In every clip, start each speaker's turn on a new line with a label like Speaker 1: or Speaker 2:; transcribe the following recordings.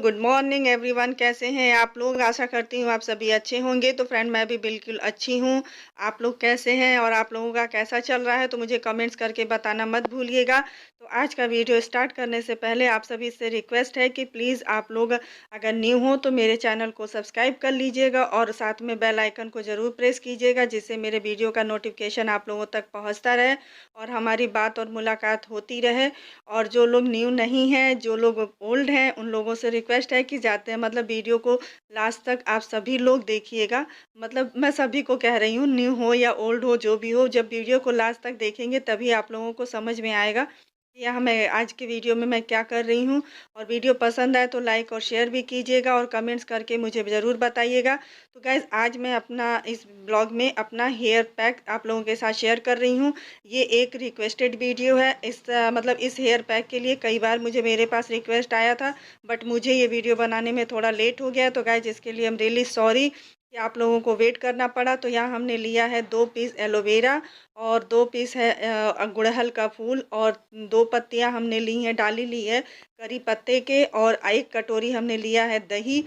Speaker 1: Good morning everyone. कैसे हैं आप लोग? आशा करती हूँ आप सभी अच्छे होंगे। तो फ्रेंड, मैं भी बिल्कुल अच्छी हूँ। आप लोग कैसे हैं और आप लोगों का कैसा चल रहा है, तो मुझे कमेंट्स करके बताना मत भूलिएगा। तो आज का वीडियो स्टार्ट करने से पहले आप सभी से रिक्वेस्ट है कि प्लीज़ आप लोग अगर न्यू हो तो मेरे चैनल को सब्सक्राइब कर लीजिएगा और साथ में बेल आइकन को ज़रूर प्रेस कीजिएगा, जिससे मेरे वीडियो का नोटिफिकेशन आप लोगों तक पहुँचता रहे और हमारी बात और मुलाकात होती रहे। और जो लोग न्यू नहीं हैं, जो लोग ओल्ड हैं, उन लोगों से रिक्वेस्ट है कि जाते हैं मतलब वीडियो को लास्ट तक आप सभी लोग देखिएगा। मतलब मैं सभी को कह रही हूँ, न्यू हो या ओल्ड हो, जो भी हो, जब वीडियो को लास्ट तक देखेंगे तभी आप लोगों को समझ में आएगा कि यहाँ मैं आज की वीडियो में मैं क्या कर रही हूँ। और वीडियो पसंद आए तो लाइक और शेयर भी कीजिएगा और कमेंट्स करके मुझे ज़रूर बताइएगा। तो गाइज़, आज मैं अपना इस ब्लॉग में अपना हेयर पैक आप लोगों के साथ शेयर कर रही हूँ। ये एक रिक्वेस्टेड वीडियो है। मतलब इस हेयर पैक के लिए कई बार मुझे मेरे पास रिक्वेस्ट आया था, बट मुझे ये वीडियो बनाने में थोड़ा लेट हो गया। तो गाइज, इसके लिए हम रियली सॉरी कि आप लोगों को वेट करना पड़ा। तो यहाँ हमने लिया है 2 पीस एलोवेरा और 2 पीस है गुड़हल का फूल और 2 पत्तियाँ हमने ली हैं, डाली ली है करी पत्ते के, और 1 कटोरी हमने लिया है दही।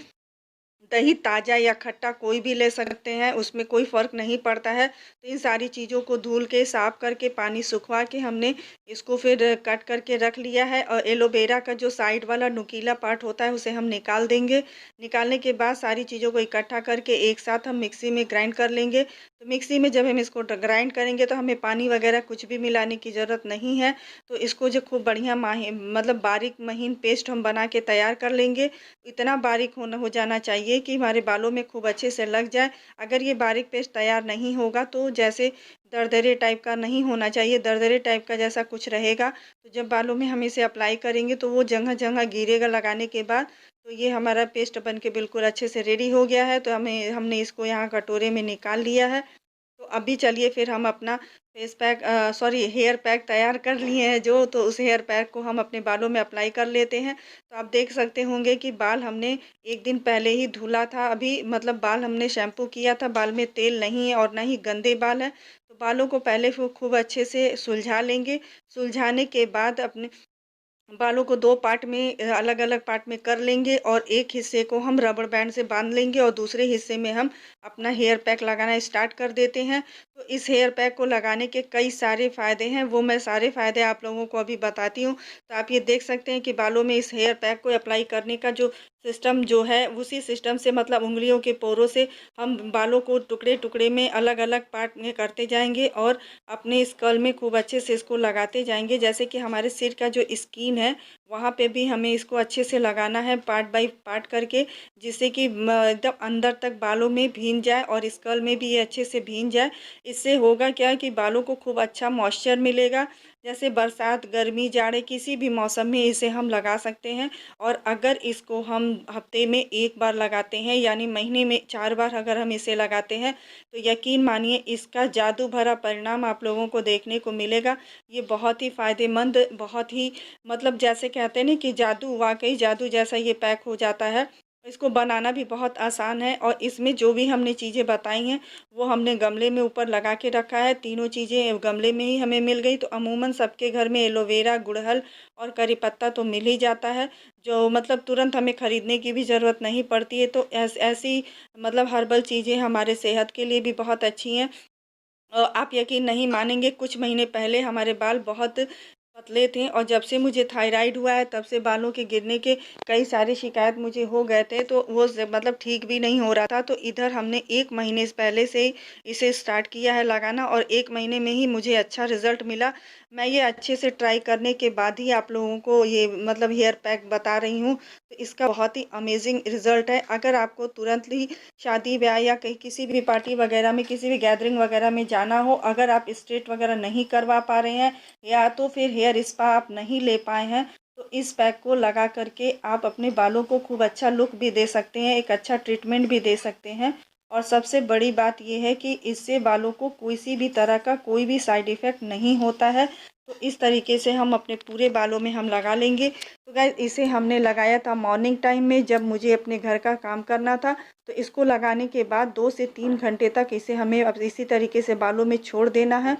Speaker 1: दही ताज़ा या खट्टा कोई भी ले सकते हैं, उसमें कोई फ़र्क नहीं पड़ता है। तो इन सारी चीज़ों को धुल के, साफ़ करके, पानी सुखवा के हमने इसको फिर कट करके रख लिया है। और एलोवेरा का जो साइड वाला नुकीला पार्ट होता है उसे हम निकाल देंगे। निकालने के बाद सारी चीज़ों को इकट्ठा करके एक साथ हम मिक्सी में ग्राइंड कर लेंगे। तो मिक्सी में जब हम इसको ग्राइंड करेंगे तो हमें पानी वगैरह कुछ भी मिलाने की ज़रूरत नहीं है। तो इसको जो खूब बढ़िया मतलब बारीक महीन पेस्ट हम बना के तैयार कर लेंगे। इतना बारीक हो जाना चाहिए कि हमारे बालों में खूब अच्छे से लग जाए। अगर ये बारीक पेस्ट तैयार नहीं होगा तो जैसे दरदरे टाइप का नहीं होना चाहिए, दरदरे टाइप का जैसा कुछ रहेगा तो जब बालों में हम इसे अप्लाई करेंगे तो वो जगह-जगह गिरेगा लगाने के बाद। तो ये हमारा पेस्ट बन के बिल्कुल अच्छे से रेडी हो गया है। तो हमने इसको यहाँ कटोरे में निकाल लिया है। तो अभी चलिए फिर हम अपना हेयर पैक तैयार कर लिए हैं जो, तो उस हेयर पैक को हम अपने बालों में अप्लाई कर लेते हैं। तो आप देख सकते होंगे कि बाल हमने 1 दिन पहले ही धुला था। अभी मतलब बाल हमने शैम्पू किया था, बाल में तेल नहीं है और ना ही गंदे बाल हैं। तो बालों को पहले खूब अच्छे से सुलझा लेंगे। सुलझाने के बाद अपने बालों को 2 पार्ट में अलग-अलग पार्ट में कर लेंगे और एक हिस्से को हम रबर बैंड से बांध लेंगे और दूसरे हिस्से में हम अपना हेयर पैक लगाना स्टार्ट कर देते हैं। तो इस हेयर पैक को लगाने के कई सारे फ़ायदे हैं, वो मैं सारे फ़ायदे आप लोगों को अभी बताती हूँ। तो आप ये देख सकते हैं कि बालों में इस हेयर पैक को अप्लाई करने का जो सिस्टम जो है, उसी सिस्टम से मतलब उँगलियों के पोरों से हम बालों को टुकड़े-टुकड़े में अलग-अलग पार्ट में करते जाएँगे और अपने स्कल में खूब अच्छे से इसको लगाते जाएँगे। जैसे कि हमारे सिर का जो स्किन है, वहाँ पे भी हमें इसको अच्छे से लगाना है पार्ट बाय पार्ट करके, जिससे कि एकदम अंदर तक बालों में भीन जाए और स्कल में भी ये अच्छे से भीन जाए। इससे होगा क्या कि बालों को खूब अच्छा मॉइस्चर मिलेगा। जैसे बरसात, गर्मी, जाड़े किसी भी मौसम में इसे हम लगा सकते हैं। और अगर इसको हम हफ्ते में 1 बार लगाते हैं, यानी महीने में 4 बार अगर हम इसे लगाते हैं, तो यकीन मानिए इसका जादू भरा परिणाम आप लोगों को देखने को मिलेगा। ये बहुत ही फ़ायदेमंद, बहुत ही मतलब जैसे कहते हैं ना कि जादू, वाक़ई जादू जैसा ये पैक हो जाता है। इसको बनाना भी बहुत आसान है और इसमें जो भी हमने चीज़ें बताई हैं, वो हमने गमले में ऊपर लगा के रखा है। तीनों चीज़ें गमले में ही हमें मिल गई। तो अमूमन सबके घर में एलोवेरा, गुड़हल और करी पत्ता तो मिल ही जाता है, जो मतलब तुरंत हमें खरीदने की भी ज़रूरत नहीं पड़ती है। तो ऐसी मतलब हर्बल चीज़ें हमारे सेहत के लिए भी बहुत अच्छी हैं। आप यकीन नहीं मानेंगे, कुछ महीने पहले हमारे बाल बहुत पतले थे और जब से मुझे थायराइड हुआ है तब से बालों के गिरने के कई सारी शिकायत मुझे हो गए थे। तो वो मतलब ठीक भी नहीं हो रहा था। तो इधर हमने 1 महीने से पहले से ही इसे स्टार्ट किया है लगाना और 1 महीने में ही मुझे अच्छा रिज़ल्ट मिला। मैं ये अच्छे से ट्राई करने के बाद ही आप लोगों को ये मतलब हेयर पैक बता रही हूँ। तो इसका बहुत ही अमेज़िंग रिज़ल्ट है। अगर आपको तुरंत ही शादी ब्याह या कहीं किसी भी पार्टी वगैरह में, किसी भी गैदरिंग वगैरह में जाना हो, अगर आप स्ट्रेट वगैरह नहीं करवा पा रहे हैं या तो फिर हेयर स्पा आप नहीं ले पाए हैं, तो इस पैक को लगा करके आप अपने बालों को खूब अच्छा लुक भी दे सकते हैं, एक अच्छा ट्रीटमेंट भी दे सकते हैं। और सबसे बड़ी बात ये है कि इससे बालों को किसी भी तरह का कोई भी साइड इफ़ेक्ट नहीं होता है। तो इस तरीके से हम अपने पूरे बालों में हम लगा लेंगे। तो गाइस, इसे हमने लगाया था मॉर्निंग टाइम में जब मुझे अपने घर का काम करना था। तो इसको लगाने के बाद 2 से 3 घंटे तक इसे हमें अब इसी तरीके से बालों में छोड़ देना है।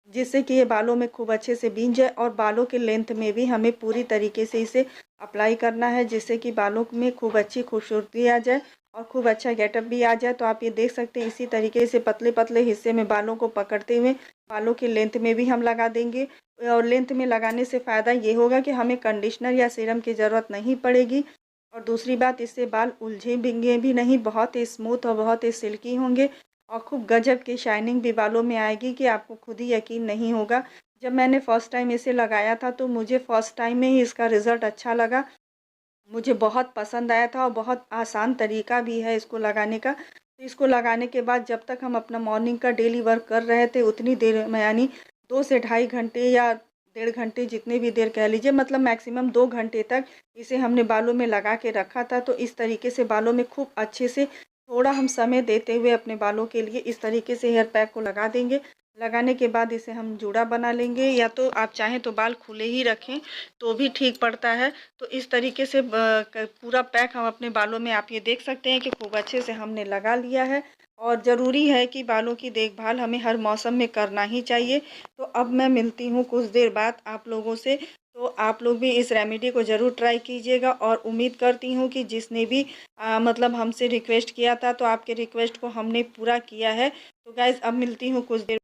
Speaker 1: जिससे कि ये बालों में खूब अच्छे से बींज जाए। और बालों के लेंथ में भी हमें पूरी तरीके से इसे अप्लाई करना है, जिससे कि बालों में खूब अच्छी खूबसूरती आ जाए और खूब अच्छा गेटअप भी आ जाए। तो आप ये देख सकते हैं, इसी तरीके से पतले-पतले हिस्से में बालों को पकड़ते हुए बालों की लेंथ में भी हम लगा देंगे। और लेंथ में लगाने से फ़ायदा ये होगा कि हमें कंडीशनर या सीरम की ज़रूरत नहीं पड़ेगी। और दूसरी बात, इससे बाल उलझेंगे भी नहीं, बहुत ही स्मूथ और बहुत ही सिल्की होंगे और खूब गजब की शाइनिंग भी बालों में आएगी कि आपको खुद ही यकीन नहीं होगा। जब मैंने फ़र्स्ट टाइम इसे लगाया था तो मुझे फ़र्स्ट टाइम में ही इसका रिज़ल्ट अच्छा लगा। मुझे बहुत पसंद आया था और बहुत आसान तरीका भी है इसको लगाने का। तो इसको लगाने के बाद जब तक हम अपना मॉर्निंग का डेली वर्क कर रहे थे उतनी देर में, यानी 2 से ढाई घंटे या डेढ़ घंटे, जितनी भी देर कह लीजिए, मतलब मैक्सिमम 2 घंटे तक इसे हमने बालों में लगा के रखा था। तो इस तरीके से बालों में खूब अच्छे से थोड़ा हम समय देते हुए अपने बालों के लिए इस तरीके से हेयर पैक को लगा देंगे। लगाने के बाद इसे हम जूड़ा बना लेंगे, या तो आप चाहें तो बाल खुले ही रखें तो भी ठीक पड़ता है। तो इस तरीके से पूरा पैक हम अपने बालों में, आप ये देख सकते हैं कि खूब अच्छे से हमने लगा लिया है। और ज़रूरी है कि बालों की देखभाल हमें हर मौसम में करना ही चाहिए। तो अब मैं मिलती हूँ कुछ देर बाद आप लोगों से। तो आप लोग भी इस रेमेडी को ज़रूर ट्राई कीजिएगा और उम्मीद करती हूँ कि जिसने भी मतलब हमसे रिक्वेस्ट किया था तो आपके रिक्वेस्ट को हमने पूरा किया है। तो गाइज़, अब मिलती हूँ कुछ देर।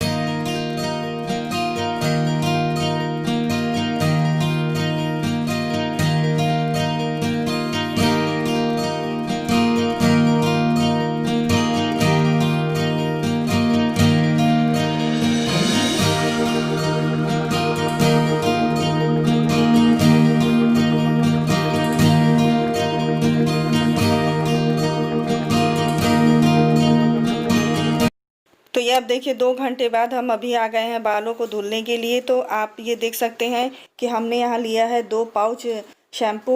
Speaker 1: तो ये अब देखिए 2 घंटे बाद हम अभी आ गए हैं बालों को धुलने के लिए। तो आप ये देख सकते हैं कि हमने यहाँ लिया है 2 पाउच शैम्पू।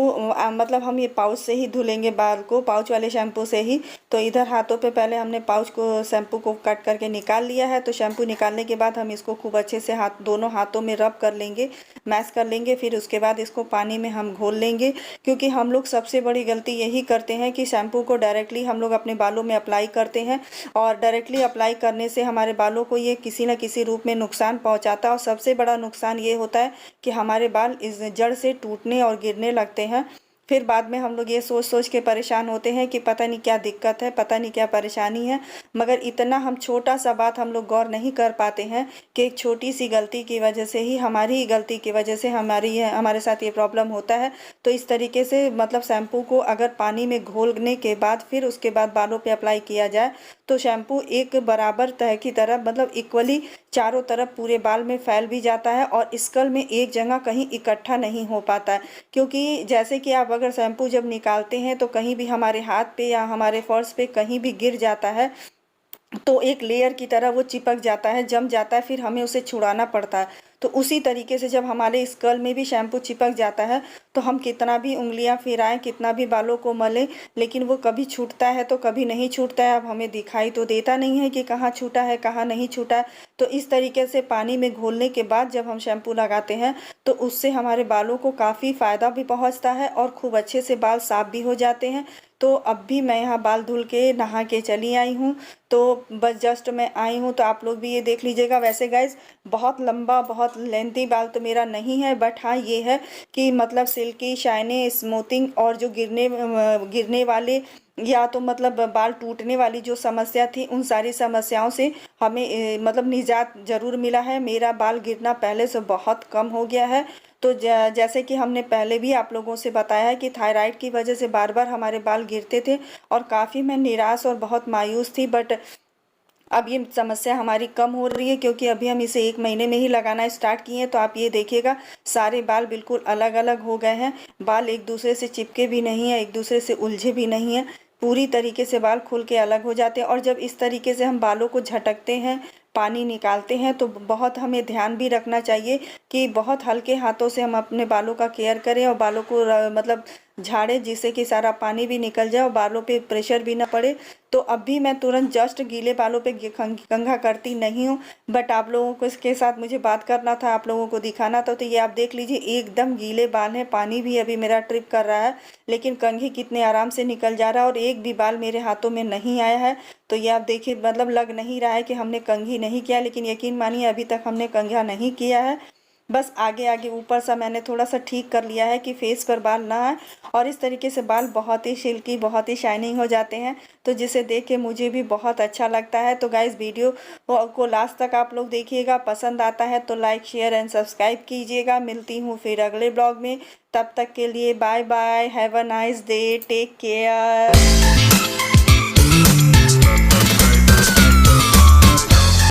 Speaker 1: मतलब हम ये पाउच से ही धुलेंगे बाल को, पाउच वाले शैम्पू से ही। तो इधर हाथों पे पहले हमने पाउच को, शैम्पू को कट करके निकाल लिया है। तो शैम्पू निकालने के बाद हम इसको खूब अच्छे से दोनों हाथों में रब कर लेंगे, मैश कर लेंगे। फिर उसके बाद इसको पानी में हम घोल लेंगे, क्योंकि हम लोग सबसे बड़ी गलती यही करते हैं कि शैम्पू को डायरेक्टली हम लोग अपने बालों में अप्लाई करते हैं और डायरेक्टली अप्लाई करने से हमारे बालों को ये किसी न किसी रूप में नुकसान पहुंचाता है। और सबसे बड़ा नुकसान ये होता है कि हमारे बाल इस जड़ से टूटने और गिरने लगते हैं। फिर बाद में हम लोग ये सोच सोच के परेशान होते हैं कि पता नहीं क्या दिक्कत है, पता नहीं क्या परेशानी है। मगर इतना हम छोटा सा बात हम लोग गौर नहीं कर पाते हैं कि एक छोटी सी गलती की वजह से ही, हमारी ही गलती की वजह से हमारे साथ ये प्रॉब्लम होता है। तो इस तरीके से मतलब शैम्पू को अगर पानी में घोलने के बाद फिर उसके बाद बालों पे अप्लाई किया जाए तो शैम्पू एक बराबर तह की तरह, मतलब इक्वली चारों तरफ पूरे बाल में फैल भी जाता है और स्कल में एक जगह कहीं इकट्ठा नहीं हो पाता है। क्योंकि जैसे कि आप अगर शैम्पू जब निकालते हैं तो कहीं भी हमारे हाथ पे या हमारे फर्श पे कहीं भी गिर जाता है तो एक लेयर की तरह वो चिपक जाता है, जम जाता है, फिर हमें उसे छुड़ाना पड़ता है। तो उसी तरीके से जब हमारे स्कल में भी शैम्पू चिपक जाता है तो हम कितना भी उंगलियां फिराएं, कितना भी बालों को मलें, लेकिन वो कभी छूटता है तो कभी नहीं छूटता है। अब हमें दिखाई तो देता नहीं है कि कहाँ छूटा है, कहाँ नहीं छूटा है। तो इस तरीके से पानी में घोलने के बाद जब हम शैम्पू लगाते हैं तो उससे हमारे बालों को काफ़ी फ़ायदा भी पहुँचता है और खूब अच्छे से बाल साफ़ भी हो जाते हैं। तो अब भी मैं यहाँ बाल धुल के नहा के चली आई हूँ। तो बस जस्ट मैं आई हूँ तो आप लोग भी ये देख लीजिएगा। वैसे गाइज, बहुत लंबा, बहुत लेंथी बाल तो मेरा नहीं है, बट हाँ ये है कि मतलब सिल्की, शाइनी, स्मूथिंग और जो गिरने वाले या तो मतलब बाल टूटने वाली जो समस्या थी, उन सारी समस्याओं से हमें मतलब निजात ज़रूर मिला है। मेरा बाल गिरना पहले से बहुत कम हो गया है। तो जैसे कि हमने पहले भी आप लोगों से बताया है कि थायराइड की वजह से बार बार हमारे बाल गिरते थे और काफ़ी मैं निराश और बहुत मायूस थी। बट अब ये समस्या हमारी कम हो रही है, क्योंकि अभी हम इसे 1 महीने में ही लगाना स्टार्ट किए हैं। तो आप ये देखिएगा, सारे बाल बिल्कुल अलग अलग हो गए हैं। बाल एक दूसरे से चिपके भी नहीं है, एक दूसरे से उलझे भी नहीं है। पूरी तरीके से बाल खुल के अलग हो जाते हैं। और जब इस तरीके से हम बालों को झटकते हैं, पानी निकालते हैं, तो बहुत हमें ध्यान भी रखना चाहिए कि बहुत हल्के हाथों से हम अपने बालों का केयर करें और बालों को मतलब झाड़े, जिससे कि सारा पानी भी निकल जाए और बालों पे प्रेशर भी ना पड़े। तो अब भी मैं तुरंत जस्ट गीले बालों पे कंघा करती नहीं हूँ, बट आप लोगों को इसके साथ मुझे बात करना था, आप लोगों को दिखाना था। तो ये आप देख लीजिए एकदम गीले बाल हैं, पानी भी अभी मेरा ट्रिप कर रहा है, लेकिन कंघी कितने आराम से निकल जा रहा है और एक भी बाल मेरे हाथों में नहीं आया है। तो ये आप देखिए, मतलब लग नहीं रहा है कि हमने कंघी नहीं किया, लेकिन यकीन मानिए अभी तक हमने कंघा नहीं किया है। बस आगे आगे ऊपर सा मैंने थोड़ा सा ठीक कर लिया है कि फेस पर बाल ना आए, और इस तरीके से बाल बहुत ही सिल्की, बहुत ही शाइनिंग हो जाते हैं, तो जिसे देख के मुझे भी बहुत अच्छा लगता है। तो गाइस वीडियो को लास्ट तक आप लोग देखिएगा, पसंद आता है तो लाइक शेयर एंड सब्सक्राइब कीजिएगा। मिलती हूँ फिर अगले ब्लॉग में, तब तक के लिए bye bye, have a nice day, take care.